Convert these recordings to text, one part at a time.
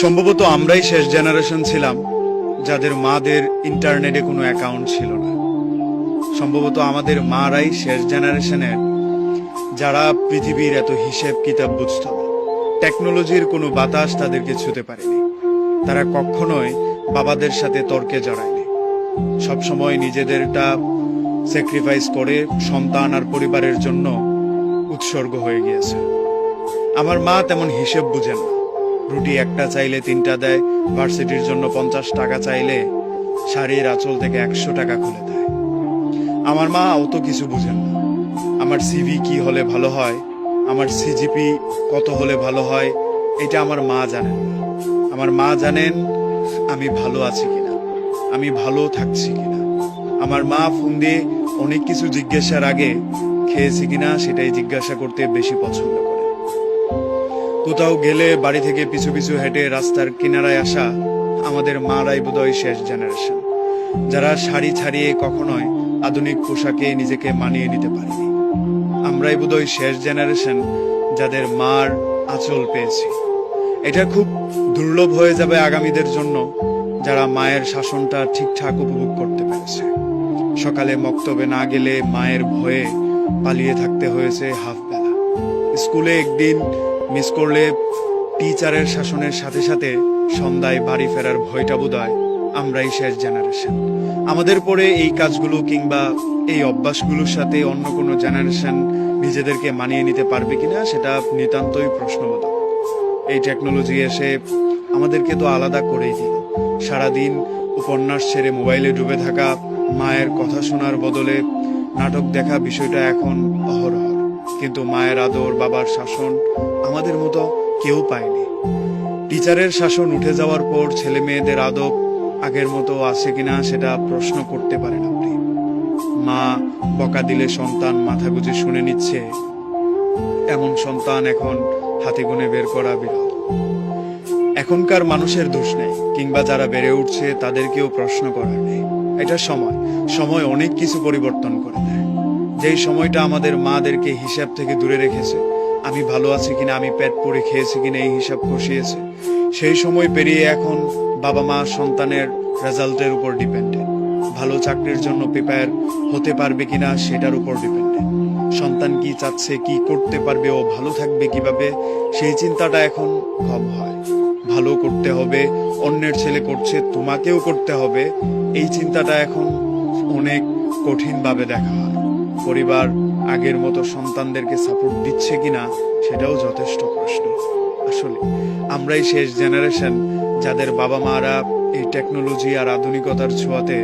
সম্ভবত আমরাই শেষ জেনারেশন ছিলাম যাদের মাদের ইন্টারনেটে কোনো অ্যাকাউন্ট ছিল না। সম্ভবত আমাদের মারাই শেষ জেনারেশনের যারা পৃথিবীর এত হিসেব কিতাব বুঝত না। টেকনোলজির কোনো বাতাস তাদেরকে ছুতে পারেনি। তারা কখনোই বাবাদের সাথে তর্কে জড়ায়নি। সবসময় নিজেদেরটা স্যাক্রিফাইস করে সন্তান আর পরিবারের জন্য উৎসর্গ হয়ে গিয়েছে। আমার মা তেমন হিসেব বুঝেন না। রুটি একটা চাইলে 3টা দেয়, ভার্সিটির জন্য 50 টাকা চাইলে শাড়ির আঁচল থেকে 100 টাকা খুলে দেয়। আমার মা অত কিছু বুঝেন না। আমার সিভি কি হলে ভালো হয়, আমার সিজিপি কত হলে ভালো হয়, এটা আমার মা জানেন না। আমার মা জানেন আমি ভালো আছি কিনা, আমি ভালো থাকছি কিনা। আমার মা ফোন দিয়ে অনেক কিছু জিজ্ঞাসার আগে খেয়েছি কিনা সেটাই জিজ্ঞাসা করতে বেশি পছন্দ করে। কোথাও গেলে বাড়ি থেকে পিছু পিছু হেঁটে রাস্তার কিনারায় আসা আমাদের মারাই বোধহয় শেষ জেনারেশন, যারা শাড়ি ছাড়িয়ে কখনোই আধুনিক পোশাকে নিজেকে মানিয়ে নিতে পারেনি। আমরাই বোধহয় শেষ জেনারেশন যাদের মার আঁচল পেয়েছি। এটা খুব দুর্লভ হয়ে যাবে আগামীদের জন্য, যারা মায়ের শাসনটা ঠিকঠাক উপভোগ করতে পেরেছে। সকালে মক্তবে না গেলে মায়ের ভয়ে পালিয়ে থাকতে হয়েছে হাফ বেলা। স্কুলে একদিন মিস করলে টিচারের শাসনের সাথে সাথে সন্ধ্যায় বাড়ি ফেরার ভয়টা বোধহয় আমরাই শেষ জেনারেশন। আমাদের পরে এই কাজগুলো কিংবা এই অভ্যাসগুলোর সাথে অন্য কোনো জেনারেশন নিজেদেরকে মানিয়ে নিতে পারবে কিনা সেটা নিতান্তই প্রশ্নবোধক। এই টেকনোলজি এসে আমাদেরকে তো আলাদা করেই দিল। সারাদিন উপন্যাস ছেড়ে মোবাইলে ডুবে থাকা, মায়ের কথা শোনার বদলে নাটক দেখা বিষয়টা এখন অহরহ। কিন্তু মায়ের আদর, বাবার শাসন আমাদের মতো কেউ পায়নি। টিচারের শাসন উঠে যাওয়ার পর ছেলে মেয়েদের আদব আগের মতো আছে কিনা সেটা প্রশ্ন করতে পারেন আপনি। মা বকা দিলে সন্তান মাথা গুঁজে শুনে নিচ্ছে, এমন সন্তান এখন হাতে গুনে বের করা বিরল। এখনকার মানুষের দোষ নেই, কিংবা যারা বেড়ে উঠছে তাদেরকেও প্রশ্ন করার নেই। এটা সময় অনেক কিছু পরিবর্তন করে দেয়। যেই সময়টা আমাদের মাদেরকে হিসাব থেকে দূরে রেখেছে, আমি ভালো আছি কিনা, আমি পেট পরে খেয়েছি কিনা এই হিসাব কষিয়েছে, সেই সময় পেরিয়ে এখন বাবা মা সন্তানের রেজাল্টের উপর ডিপেন্ডেন্ট। ভালো চাকরির জন্য প্রিপেয়ার হতে পারবে কিনা সেটার উপর ডিপেন্ডেন্ট। সন্তান কি চাচ্ছে, কি করতে পারবে, ও ভালো থাকবে কিভাবে, সেই চিন্তাটা এখন কম হয়। ভালো করতে হবে, অন্যের ছেলে করছে তোমাকেও করতে হবে, এই চিন্তাটা এখন অনেক কঠিনভাবে দেখা হয়। পরিবার আগের মতো সন্তানদেরকে সাপোর্ট দিচ্ছে কিনা সেটাও যথেষ্ট প্রশ্ন। আসলে আমরাই শেষ জেনারেশন যাদের বাবা মারা এই টেকনোলজি আর আধুনিকতার ছোঁয়াতে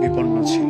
বিপন্ন ছিল।